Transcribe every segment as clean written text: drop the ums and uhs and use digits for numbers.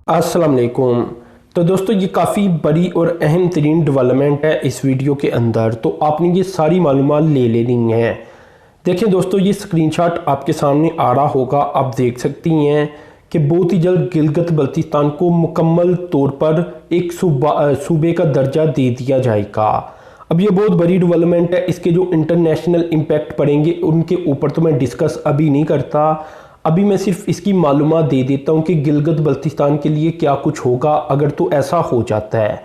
अस्सलाम वालेकुम। तो दोस्तों ये काफ़ी बड़ी और अहम तरीन डेवलपमेंट है इस वीडियो के अंदर, तो आपने ये सारी मालूमात ले लेनी है। देखें दोस्तों, ये स्क्रीनशॉट आपके सामने आ रहा होगा, आप देख सकती हैं कि बहुत ही जल्द गिलगित बल्तिस्तान को मुकम्मल तौर पर एक सूबे का दर्जा दे दिया जाएगा। अब ये बहुत बड़ी डेवलपमेंट है, इसके जो इंटरनेशनल इम्पैक्ट पड़ेंगे उनके ऊपर तो मैं डिस्कस अभी नहीं करता। अभी मैं सिर्फ इसकी मालूमात दे देता हूँ कि गिलगित बल्तिस्तान के लिए क्या कुछ होगा अगर तो ऐसा हो जाता है।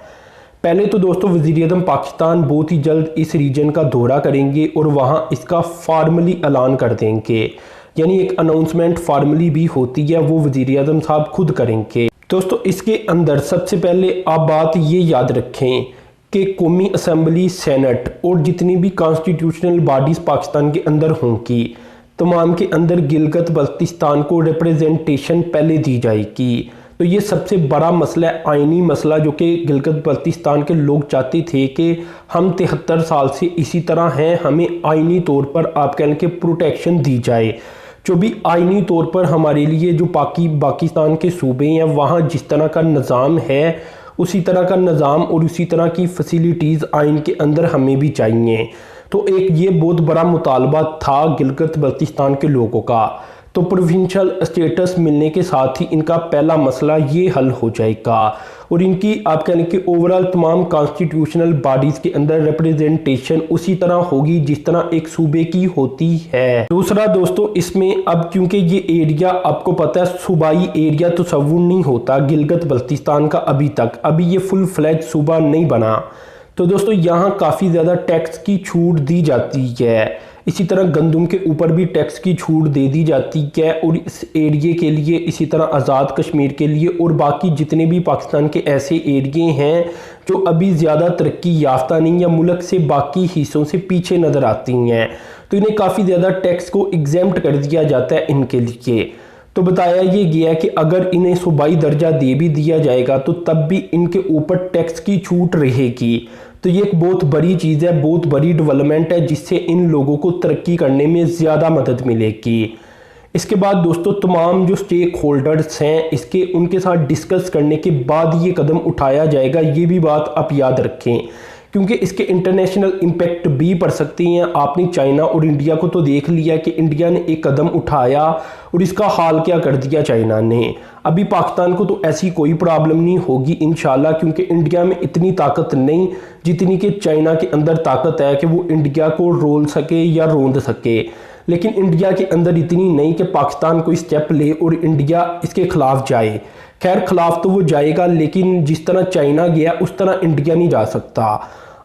पहले तो दोस्तों वज़ीर-ए-आज़म पाकिस्तान बहुत ही जल्द इस रीजन का दौरा करेंगे और वहाँ इसका फार्मली ऐलान कर देंगे, यानी एक अनाउंसमेंट फार्मली भी होती है वो वज़ीर-ए-आज़म साहब खुद करेंगे। दोस्तों इसके अंदर सबसे पहले आप बात ये याद रखें कि कौमी असम्बली, सेनेट और जितनी भी कॉन्स्टिट्यूशनल बॉडीज़ पाकिस्तान के अंदर होंगी तमाम के अंदर गिलगित बल्तिस्तान को रिप्रेजेंटेशन पहले दी जाएगी। तो ये सबसे बड़ा मसला है, आइनी मसला, जो कि गिलगित बल्तिस्तान के लोग चाहते थे कि हम 73 साल से इसी तरह हैं, हमें आइनी तौर पर आप कह लें कि प्रोटेक्शन दी जाए। जो भी आइनी तौर पर हमारे लिए जो पाकिस्तान के सूबे हैं वहाँ जिस तरह का निज़ाम है उसी तरह का निज़ाम और उसी तरह की फैसिलिटीज़ आइन के अंदर हमें भी चाहिए। तो एक ये बहुत बड़ा मुतालबा था गिलगित बल्तिस्तान के लोगों का। तो प्रोविंशियल स्टेटस मिलने के साथ ही इनका पहला मसला ये हल हो जाएगा और इनकी आप कह लें कि ओवरऑल तमाम कॉन्स्टिट्यूशनल बॉडीज़ के अंदर रिप्रेजेंटेशन उसी तरह होगी जिस तरह एक सूबे की होती है। दूसरा दोस्तों, इसमें अब क्योंकि ये एरिया आपको पता है सूबाई एरिया तो तसव्वुर नहीं होता गिलगित बल्तिस्तान का अभी ये फुल फ्लैज सूबा नहीं बना, तो दोस्तों यहाँ काफ़ी ज़्यादा टैक्स की छूट दी जाती है। इसी तरह गंदम के ऊपर भी टैक्स की छूट दे दी जाती है और इस एरिए के लिए, इसी तरह आज़ाद कश्मीर के लिए और बाकी जितने भी पाकिस्तान के ऐसे एरिए हैं जो अभी ज़्यादा तरक्की याफ्ता नहीं या मुल्क से बाकी हिस्सों से पीछे नज़र आती हैं, तो इन्हें काफ़ी ज़्यादा टैक्स को एग्जेम्प्ट कर दिया जाता है इनके लिए। तो बताया ये गया कि अगर इन्हें सूबाई दर्जा दे भी दिया जाएगा तो तब भी इनके ऊपर टैक्स की छूट रहेगी। तो ये एक बहुत बड़ी चीज़ है, बहुत बड़ी डेवलपमेंट है जिससे इन लोगों को तरक्की करने में ज़्यादा मदद मिलेगी। इसके बाद दोस्तों तमाम जो स्टेक होल्डर्स हैं इसके उनके साथ डिस्कस करने के बाद ये कदम उठाया जाएगा, ये भी बात आप याद रखें, क्योंकि इसके इंटरनेशनल इम्पैक्ट भी पड़ सकती हैं। आपने चाइना और इंडिया को तो देख लिया कि इंडिया ने एक कदम उठाया और इसका हाल क्या कर दिया चाइना ने। अभी पाकिस्तान को तो ऐसी कोई प्रॉब्लम नहीं होगी इंशाल्लाह, क्योंकि इंडिया में इतनी ताकत नहीं जितनी कि चाइना के अंदर ताकत है कि वो इंडिया को रोल सके या रोंद सके, लेकिन इंडिया के अंदर इतनी नहीं कि पाकिस्तान कोई स्टेप ले और इंडिया इसके खिलाफ जाए। खैर खिलाफ तो वो जाएगा, लेकिन जिस तरह चाइना गया उस तरह इंडिया नहीं जा सकता।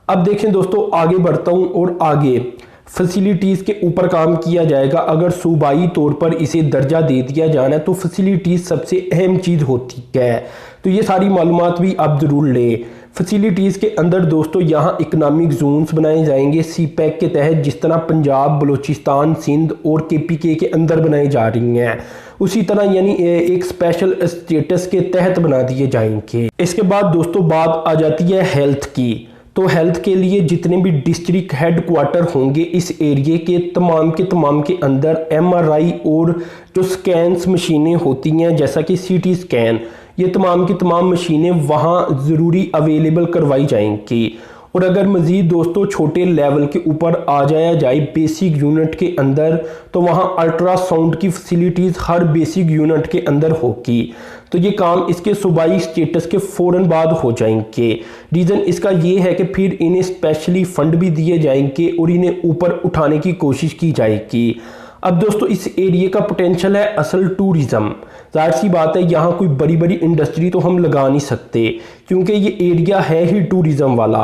अब देखें दोस्तों, आगे बढ़ता हूँ और आगे फैसिलिटीज़ के ऊपर काम किया जाएगा। अगर सूबाई तौर पर इसे दर्जा दे दिया जाना है तो फैसिलिटीज़ सबसे अहम चीज़ होती है, तो ये सारी मालूमात भी आप ज़रूर लें। फैसिलिटीज़ के अंदर दोस्तों यहाँ इकनॉमिक जोन्स बनाए जाएंगे CPEC के तहत, जिस तरह पंजाब, बलूचिस्तान, सिंध और KPK के अंदर बनाई जा रही हैं, उसी तरह यानी एक स्पेशल स्टेटस के तहत बना दिए जाएंगे। इसके बाद दोस्तों बात आ जाती है हेल्थ की। तो हेल्थ के लिए जितने भी डिस्ट्रिक्ट हेडक्वार्टर होंगे इस एरिए के तमाम के अंदर MRI और जो स्कैन्स मशीनें होती हैं जैसा कि CT स्कैन, ये तमाम की तमाम मशीनें वहाँ ज़रूरी अवेलेबल करवाई जाएंगी। और अगर मज़ीद दोस्तों छोटे लेवल के ऊपर आ जाया जाए बेसिक यूनिट के अंदर, तो वहाँ अल्ट्रासाउंड की फैसिलिटीज़ हर बेसिक यूनिट के अंदर होगी। तो ये काम इसके सूबाई स्टेटस के फ़ौरन बाद हो जाएंगे। रीज़न इसका ये है कि फिर इन्हें स्पेशली फ़ंड भी दिए जाएंगे और इन्हें ऊपर उठाने की कोशिश की जाएगी। अब दोस्तों इस एरिया का पोटेंशियल है असल टूरिज़म। जाहिर सी बात है यहाँ कोई बड़ी बड़ी इंडस्ट्री तो हम लगा नहीं सकते, क्योंकि ये एरिया है ही टूरिज़म वाला।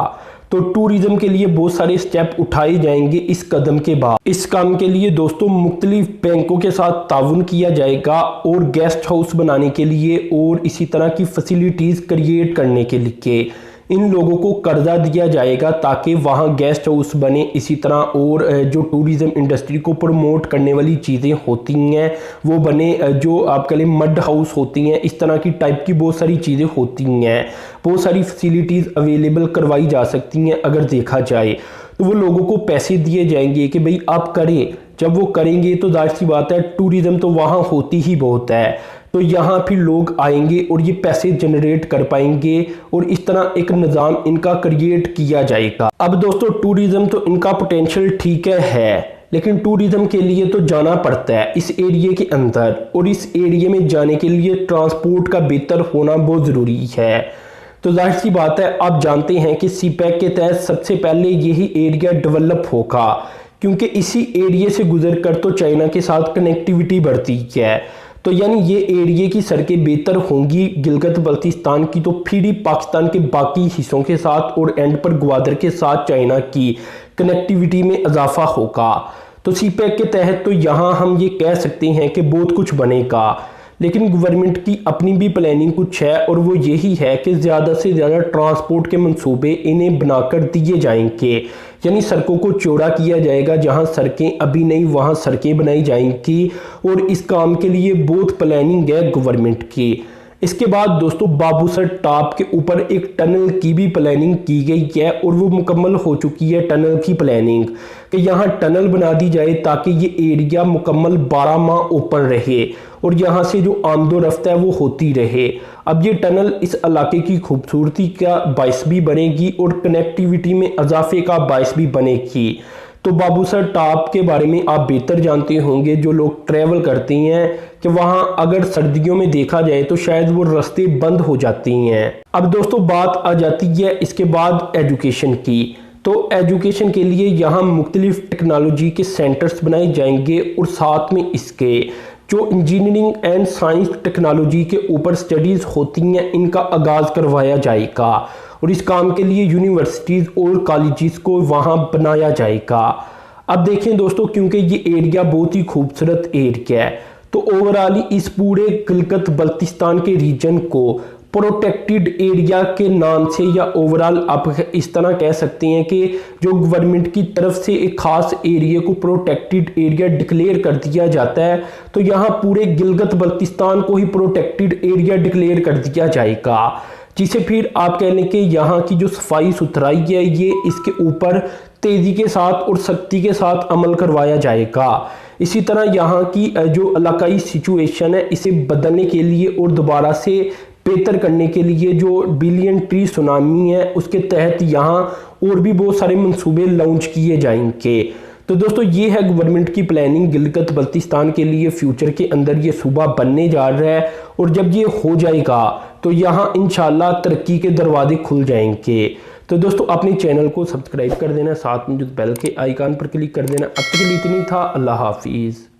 तो टूरिज़्म के लिए बहुत सारे स्टेप उठाए जाएंगे इस कदम के बाद। इस काम के लिए दोस्तों मुख्तलिफ बैंकों के साथ ताउन किया जाएगा और गेस्ट हाउस बनाने के लिए और इसी तरह की फैसिलिटीज़ क्रिएट करने के लिए इन लोगों को कर्जा दिया जाएगा ताकि वहाँ गेस्ट हाउस बने। इसी तरह और जो टूरिज़्म इंडस्ट्री को प्रमोट करने वाली चीज़ें होती हैं वो बने, जो आप कह लें मड हाउस होती हैं, इस तरह की टाइप की बहुत सारी चीज़ें होती हैं। बहुत सारी फैसिलिटीज़ अवेलेबल करवाई जा सकती हैं अगर देखा जाए। तो वो लोगों को पैसे दिए जाएंगे कि भाई आप करें। जब वो करेंगे तो जाहिर सी बात है टूरिज़्म तो वहाँ होती ही बहुत है। तो यहाँ फिर लोग आएंगे और ये पैसे जनरेट कर पाएंगे और इस तरह एक निज़ाम इनका क्रिएट किया जाएगा। अब दोस्तों टूरिज्म तो इनका पोटेंशियल ठीक है, लेकिन टूरिज्म के लिए तो जाना पड़ता है इस एरिया के अंदर, और इस एरिया में जाने के लिए ट्रांसपोर्ट का बेहतर होना बहुत ज़रूरी है। तो जाहिर सी बात है, आप जानते हैं कि सीपैक के तहत सबसे पहले यही एरिया डेवलप होगा, क्योंकि इसी एरिया से गुजर कर तो चाइना के साथ कनेक्टिविटी बढ़ती है। तो यानी ये एरिया की सड़कें बेहतर होंगी गिलगित बल्तिस्तान की, तो फिर ही पाकिस्तान के बाकी हिस्सों के साथ और एंड पर ग्वादर के साथ चाइना की कनेक्टिविटी में इजाफा होगा। तो सीपैक के तहत तो यहाँ हम ये कह सकते हैं कि बहुत कुछ बनेगा, लेकिन गवर्नमेंट की अपनी भी प्लानिंग कुछ है, और वो यही है कि ज़्यादा से ज़्यादा ट्रांसपोर्ट के मंसूबे इन्हें बनाकर दिए जाएंगे, यानी सड़कों को चौड़ा किया जाएगा, जहां सड़कें अभी नहीं वहां सड़कें बनाई जाएंगी, और इस काम के लिए बहुत प्लानिंग है गवर्नमेंट की। इसके बाद दोस्तों बाबूसर टॉप के ऊपर एक टनल की भी प्लानिंग की गई है, और वो मुकम्मल हो चुकी है टनल की प्लानिंग, कि यहाँ टनल बना दी जाए ताकि ये एरिया मुकम्मल 12 माह ओपन रहे और यहाँ से जो आमदोरफ्त है वो होती रहे। अब ये टनल इस इलाके की खूबसूरती का बायस भी बनेगी और कनेक्टिविटी में इजाफे का बायस भी बनेगी। तो बाबूसर टॉप के बारे में आप बेहतर जानते होंगे, जो लोग ट्रैवल करते हैं, कि वहाँ अगर सर्दियों में देखा जाए तो शायद वो रास्ते बंद हो जाती हैं। अब दोस्तों बात आ जाती है इसके बाद एजुकेशन की। तो एजुकेशन के लिए यहाँ मुख्तलिफ टेक्नोलॉजी के सेंटर्स बनाए जाएंगे, और साथ में इसके जो इंजीनियरिंग एंड साइंस टेक्नोलॉजी के ऊपर स्टडीज़ होती हैं इनका आगाज़ करवाया जाएगा, और इस काम के लिए यूनिवर्सिटीज़ और कॉलेजेस को वहाँ बनाया जाएगा। अब देखें दोस्तों, क्योंकि ये एरिया बहुत ही खूबसूरत एरिया है, तो ओवरऑल इस पूरे गिलगित बल्तिस्तान के रीजन को प्रोटेक्टेड एरिया के नाम से, या ओवरऑल आप इस तरह कह सकते हैं कि जो गवर्नमेंट की तरफ से एक खास एरिया को प्रोटेक्टेड एरिया डिक्लेयर कर दिया जाता है, तो यहाँ पूरे गिलगित बल्तिस्तान को ही प्रोटेक्टेड एरिया डिक्लेयर कर दिया जाएगा, जिसे फिर आप कह लें कि यहाँ की जो सफाई सुथराई है ये इसके ऊपर तेज़ी के साथ और सख्ती के साथ अमल करवाया जाएगा। इसी तरह यहाँ की जो इलाकाई सिचुएशन है इसे बदलने के लिए और दोबारा से बेहतर करने के लिए जो बिलियन ट्री सुनामी है उसके तहत यहाँ और भी बहुत सारे मंसूबे लॉन्च किए जाएंगे। तो दोस्तों ये है गवर्नमेंट की प्लानिंग गिलगित बल्तिस्तान के लिए फ्यूचर के अंदर ये सूबा बनने जा रहा है, और जब ये हो जाएगा तो यहाँ इंशाल्लाह तरक्की के दरवाजे खुल जाएंगे। तो दोस्तों अपने चैनल को सब्सक्राइब कर देना, साथ में जो बेल के आइकन पर क्लिक कर देना। अब तक के लिए इतनी था, अल्लाह हाफिज़।